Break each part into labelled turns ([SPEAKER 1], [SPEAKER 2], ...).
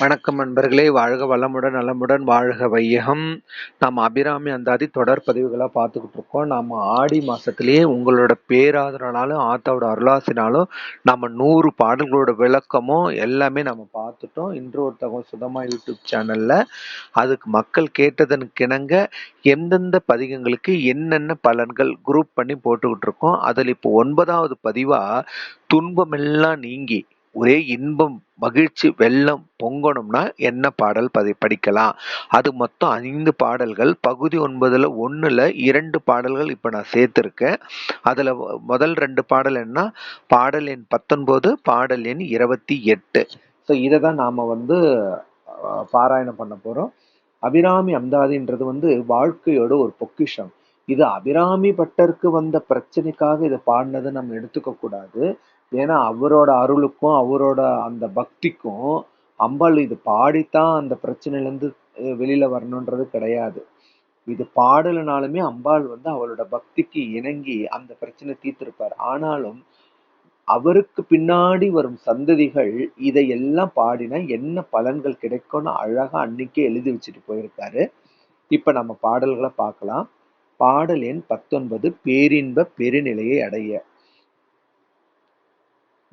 [SPEAKER 1] வணக்கம் நண்பர்களே, வாழ்க வளமுடன் நலமுடன் வாழ்க வையகம். நாம் அபிராமி அந்தாதி தொடர் பதிவுகளை பார்த்துக்கிட்டு இருக்கோம். நம்ம ஆடி மாசத்திலேயே உங்களோட பேராதரனாலும் ஆத்தாவோட அருளாசினாலும் நம்ம 100 பாடல்களோட விளக்கமும் எல்லாமே நம்ம பார்த்துட்டோம். இன்று ஒரு தகவல் சுதமா யூடியூப் சேனல்ல அதுக்கு மக்கள் கேட்டதற்கு இணங்க எந்தெந்த பதிகங்களுக்கு என்னென்ன பலன்கள் குரூப் பண்ணி போட்டுக்கிட்டு இருக்கோம். அதில் இப்போ 9வது பதிவா துன்பமெல்லாம் நீங்கி ஒரே இன்பம் மகிழ்ச்சி வெள்ளம் பொங்கணும்னா என்ன பாடல் படிக்கலாம். அது மொத்தம் 5 பாடல்கள். பகுதி 9ல 1ல 2 பாடல்கள் இப்ப நான் சேர்த்திருக்கேன். அதுல முதல் 2 பாடல் என்ன, பாடல் எண் 19, பாடல் எண் 28. ஸோ இதை தான் நாம பாராயணம் பண்ண போறோம். அபிராமி அந்தாதின்றது வாழ்க்கையோட ஒரு பொக்கிஷம். இது அபிராமி பட்டருக்கு வந்த பிரச்சனைக்காக இதை பாடினதை நம்ம எடுத்துக்க கூடாது. ஏன்னா அவரோட அருளுக்கும் அவரோட அந்த பக்திக்கும் அம்பாள் இது பாடித்தான் அந்த பிரச்சனையிலேருந்து வெளியில வரணுன்றது கிடையாது. இது பாடலுனாலுமே அம்பாள் அவளோட பக்திக்கு இணங்கி அந்த பிரச்சனை தீர்த்திருப்பார். ஆனாலும் அவருக்கு பின்னாடி வரும் சந்ததிகள் இதையெல்லாம் பாடினா என்ன பலன்கள் கிடைக்கும்னு அழகா அன்னைக்கே எழுதி வச்சுட்டு போயிருக்காரு. இப்ப நம்ம பாடல்களை பார்க்கலாம். பாடல் எண் 19, பேரின்ப பெருநிலையை அடைய.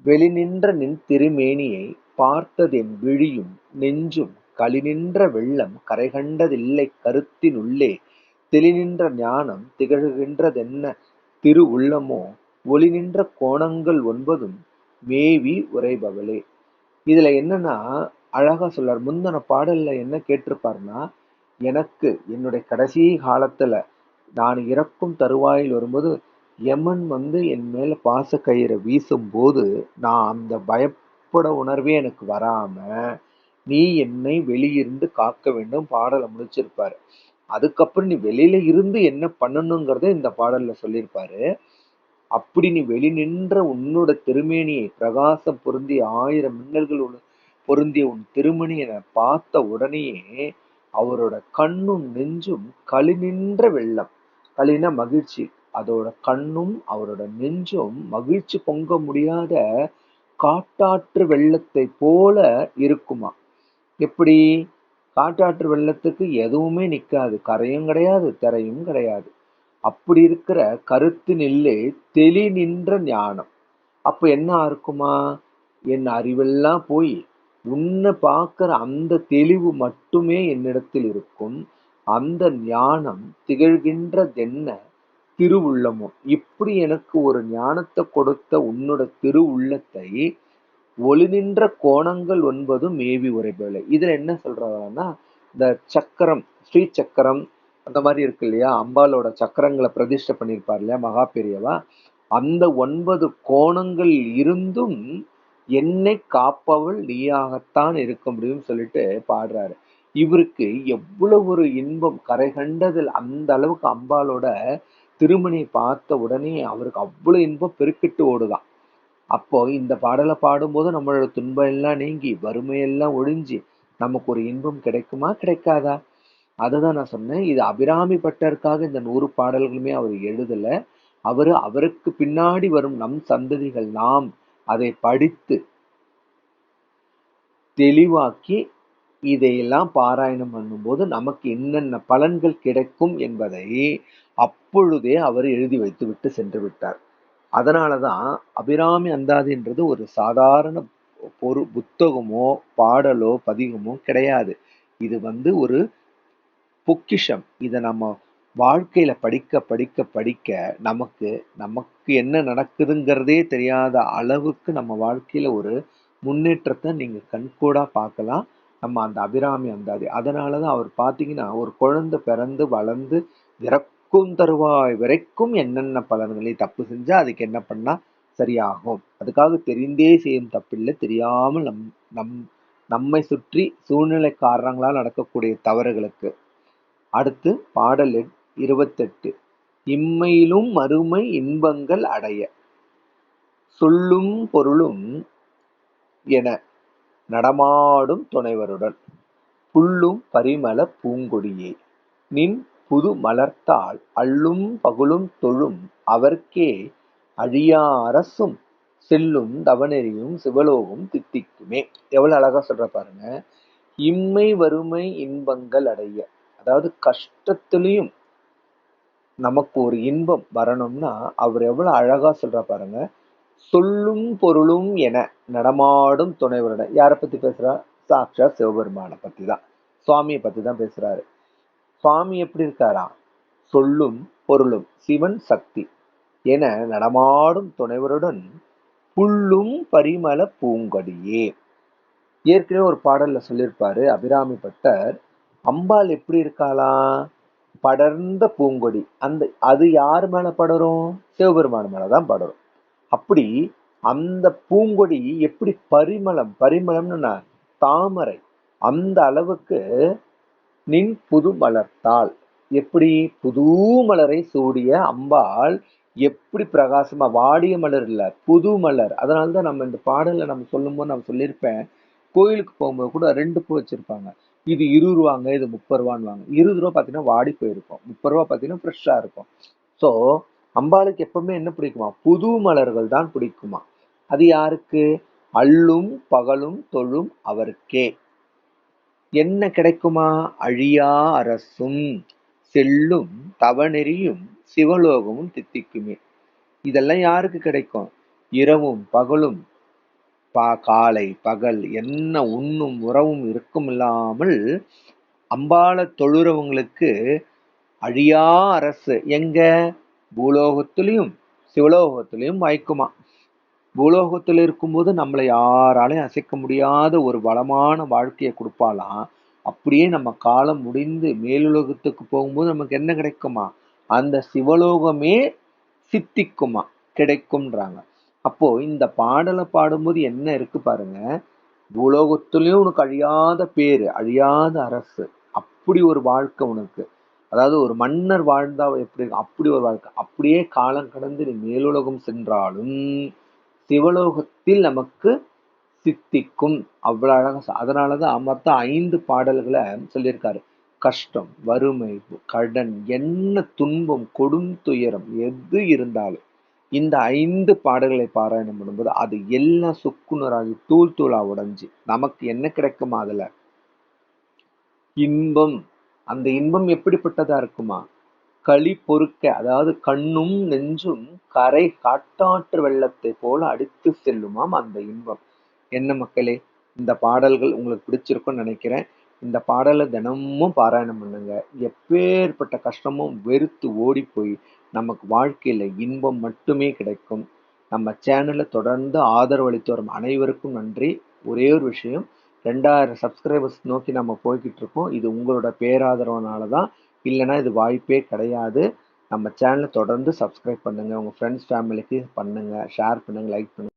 [SPEAKER 1] வெளிநின்ற நின் திருமேனியை பார்த்ததென் விழியும் நெஞ்சும் களிநின்ற வெள்ளம் கரைகண்டதில்லை கருத்தினுள்ளே தெளிநின்ற ஞானம் திகழ்கின்றதென்ன திரு உள்ளமோ ஒளிநின்ற கோணங்கள் 9ம் மேவி உரைபவளே. இதுல என்னன்னா அழகா சொல்றார். முந்தின பாடல்ல என்ன கேட்டிருப்பாருன்னா, எனக்கு என்னுடைய கடைசி காலத்துல நான் இறக்கும் தருவாயில் வரும்போது யமன் என் மேல பாச கயிறை வீசும் போது நான் அந்த பயப்பட உணர்வே எனக்கு வராம நீ என்னை வெளியிருந்து காக்க வேண்டும் பாடலை முடிச்சிருப்பாரு. அதுக்கப்புறம் நீ வெளியில இருந்து என்ன பண்ணணுங்கிறத இந்த பாடல்ல சொல்லியிருப்பாரு. அப்படி நீ வெளி நின்ற உன்னோட திருமேனியை பிரகாசம் பொருந்திய 1000 மின்னல்கள் பொருந்திய உன் திருமணியை பார்த்த உடனேயே அவரோட கண்ணும் நெஞ்சும் களி நின்ற வெள்ளம். களினா மகிழ்ச்சி. அதோட கண்ணும் அவரோட நெஞ்சும் மகிழ்ச்சி பொங்க முடியாத காட்டாற்று வெள்ளத்தை போல இருக்குமா. எப்படி? காட்டாற்று வெள்ளத்துக்கு எதுவுமே நிக்காது, கரையும் கிடையாது திரையும் கிடையாது. அப்படி இருக்கிற கருத்தினில்லே தெளி நின்ற ஞானம். அப்ப என்ன இருக்குமா, என் அறிவெல்லாம் போய் உன்னை பார்க்கிற அந்த தெளிவு மட்டுமே என்னிடத்தில் இருக்கும். அந்த ஞானம் திகழ்கின்றதென்ன திருவுள்ளமோ. இப்படி எனக்கு ஒரு ஞானத்தை கொடுத்த உன்னோட திருவுள்ளத்தை ஒளி நின்ற கோணங்கள் 9ம் மேவி உரைபவளே. இதுல என்ன சொல்றாங்கன்னா, இந்த சக்கரம், ஸ்ரீ சக்கரம் அந்த மாதிரி இருக்கு இல்லையா, அம்பாலோட சக்கரங்களை பிரதிஷ்டை பண்ணியிருப்பார் இல்லையா மகா பெரியவா, அந்த 9 கோணங்கள் இருந்தும் என்னை காப்பவள் நீயாகத்தான் இருக்க முடியும்னு சொல்லிட்டு பாடுறாரு. இவருக்கு எவ்வளவு ஒரு இன்பம் கரை கண்டதில் அந்த அளவுக்கு அம்பாலோட திருமணியை பார்த்த உடனே அவருக்கு அவ்வளவு இன்பம் பெருக்கிட்டு ஓடுதான். அப்போ இந்த பாடலை பாடும்போது நம்மளோட துன்பம் எல்லாம் நீங்கி வறுமையெல்லாம் ஒழிஞ்சு நமக்கு ஒரு இன்பம் கிடைக்குமா கிடைக்காதா? அதுதான் நான் சொன்னேன். இது அபிராமி பட்டருக்காக இந்த 100 பாடல்களுமே அவர் எழுதல. அவருக்கு பின்னாடி வரும் நம் சந்ததிகள் நாம் அதை படித்து தெளிவாக்கி இதையெல்லாம் பாராயணம் பண்ணும்போது நமக்கு என்னென்ன பலன்கள் கிடைக்கும் என்பதை அப்பொழுதே அவர் எழுதி வைத்து விட்டு சென்று விட்டார். அதனாலதான் அபிராமி அந்தாதின்றது ஒரு சாதாரண புத்தகமோ பாடலோ பதிகமோ கிடையாது. இது ஒரு பொக்கிஷம். இதை நம்ம வாழ்க்கையில படிக்க படிக்க படிக்க நமக்கு நமக்கு என்ன நடக்குதுங்கிறதே தெரியாத அளவுக்கு நம்ம வாழ்க்கையில ஒரு முன்னேற்றத்தை நீங்க கண்கூடா பார்க்கலாம். நம்ம அந்த அபிராமி அந்தாதி. அதனாலதான் அவர் பார்த்தீங்கன்னா, ஒரு குழந்தை பிறந்து வளர்ந்து இறக்கும் தருவாய் வரைக்கும் என்னென்ன பலன்களை தப்பு செஞ்சா அதுக்கு என்ன பண்ணா சரியாகும். அதுக்காக தெரிந்தே செய்யும் தப்பில்லை, தெரியாமல் நம் நம்மை சுற்றி சூழ்நிலை காரணங்களால் நடக்கக்கூடிய தவறுகளுக்கு. அடுத்து பாடல் எண் 28, இம்மையிலும் மறுமை இன்பங்கள் அடைய. சொல்லும் பொருளும் என நடமாடும் துணைவருடன் புல்லும் பரிமள பூங்கொடியே நின் புது மலர்த்தாள் அள்ளும் பகுலும் தொழும் அவர்க்கே அழியா அரசும் செல்லும் தவநெறியும் சிவலோகம் தித்திக்குமே. எவ்வளவு அழகா சொல்ற பாருங்க. இம்மை வறுமை இன்பங்கள் அடைய. அதாவது கஷ்டத்திலையும் நமக்கு ஒரு இன்பம் வரணும்னா அவர் எவ்வளவு அழகா சொல்றா பாருங்க. சொல்லும் பொருளும் என நடமாடும் துணைவருடன். யாரை பத்தி பேசுறா? சாக்ஷாத் சிவபெருமானை பத்தி தான், சுவாமியை பத்தி தான் பேசுறாரு. சுவாமி எப்படி இருக்காராம்? சொல்லும் பொருளும் சிவன் சக்தி என நடமாடும் துணைவருடன் புல்லும் பரிமள பூங்கொடியே. ஏற்கனவே ஒரு பாடல்ல சொல்லியிருப்பாரு அபிராமி பட்டர், அம்பாள் எப்படி இருக்காளாம்? படர்ந்த பூங்கொடி. அது யார் மேல படரும்? சிவபெருமான் மேலதான் படரும். அப்படி அந்த பூங்கொடி எப்படி பரிமளம்னு தாமரை அந்த அளவுக்கு நின் புது மலர்த்தாள். எப்படி புது மலரை சூடிய அம்பாள் எப்படி பிரகாசமா, வாடிய மலர் இல்ல, புது மலர். அதனாலதான் நம்ம இந்த பாடல்ல நம்ம சொல்லும் போது நம்ம சொல்லியிருப்பேன், கோயிலுக்கு போகும்போது கூட 2 பூ வச்சிருப்பாங்க. இது 20 ரூபாங்க, இது 30 ரூபான்னு வாங்க. 20 ரூபா பாத்தீங்கன்னா வாடி போயிருக்கும், 30 ரூபா பாத்தீங்கன்னா ஃப்ரெஷ்ஷா இருக்கும். சோ அம்பாளுக்கு எப்பவுமே என்ன பிடிக்குமா? புது மலர்கள் தான் பிடிக்குமா. அது யாருக்கு? அல்லும் பகலும் தொழும் அவருக்கே. என்ன கிடைக்குமா? அழியா அரசும் செல்லும் தவநெறியும் சிவலோகமும் தித்திக்குமே. இதெல்லாம் யாருக்கு கிடைக்கும்? இரவும் பகலும் காலை பகல் என்ன உண்ணும் உறவும் இருக்கும் இல்லாமல் அம்பாளை தொழுறவங்களுக்கு அழியா அரசு எங்க? பூலோகத்திலையும் சிவலோகத்திலையும் வாய்க்குமா. பூலோகத்தில் இருக்கும்போது நம்மளை யாராலையும் அசைக்க முடியாத ஒரு வளமான வாழ்க்கையை கொடுப்பாலாம். அப்படியே நம்ம காலம் முடிந்து மேலுலகத்துக்கு போகும்போது நமக்கு என்ன கிடைக்குமா? அந்த சிவலோகமே சித்திக்குமா, கிடைக்கும்ன்றாங்க. அப்போ இந்த பாடலை பாடும்போது என்ன இருக்கு பாருங்க. பூலோகத்திலயும் உனக்கு அழியாத பேரு, அழியாத அரசு, அப்படி ஒரு வாழ்க்கை உனக்கு. அதாவது ஒரு மன்னர் வாழ்ந்தா எப்படி இருக்கும்? அப்படி ஒரு வாழ்க்கை. அப்படியே காலம் கடந்து நீ மேலுலகம் சென்றாலும் சிவலோகத்தில் நமக்கு சித்திக்கும். அவ்வளவு அழகா. அதனாலதான் மொத்தம் 5 பாடல்களை சொல்லியிருக்காரு. கஷ்டம், வறுமை, கடன், என்ன துன்பம், கொடும் துயரம் எது இருந்தாலும் இந்த 5 பாடல்களை பாராயணம் பண்ணும்போது அது எல்லாம் சுக்குநூறாகி தூள் தூளா உடைஞ்சு நமக்கு என்ன கிடைக்குமா? அதுல இன்பம். அந்த இன்பம் எப்படிப்பட்டதா இருக்குமா? களி பொறுக்க, அதாவது கண்ணும் நெஞ்சும் கரை காட்டாற்று வெள்ளத்தை போல அடித்து செல்லுமாம் அந்த இன்பம். என்ன மக்களே, இந்த பாடல்கள் உங்களுக்கு பிடிச்சிருக்கும்னு நினைக்கிறேன். இந்த பாடலை தினமும் பாராயணம் பண்ணுங்க. எப்பேற்பட்ட கஷ்டமும் வெறுத்து ஓடி போய் நமக்கு வாழ்க்கையில இன்பம் மட்டுமே கிடைக்கும். நம்ம சேனலை தொடர்ந்து ஆதரவு அளித்து வரும் அனைவருக்கும் நன்றி. ஒரே ஒரு விஷயம், 2000 சப்ஸ்கிரைபர்ஸ் நோக்கி நம்ம போய்கிட்டு இருக்கோம். இது உங்களோட பேராதரவுனால தான், இல்லைன்னா இது வாய்ப்பே கிடையாது. நம்ம சேனலை தொடர்ந்து சப்ஸ்கிரைப் பண்ணுங்க, உங்க ஃப்ரெண்ட்ஸ் ஃபேமிலிக்கு பண்ணுங்க, ஷேர் பண்ணுங்க, லைக் பண்ணுங்க.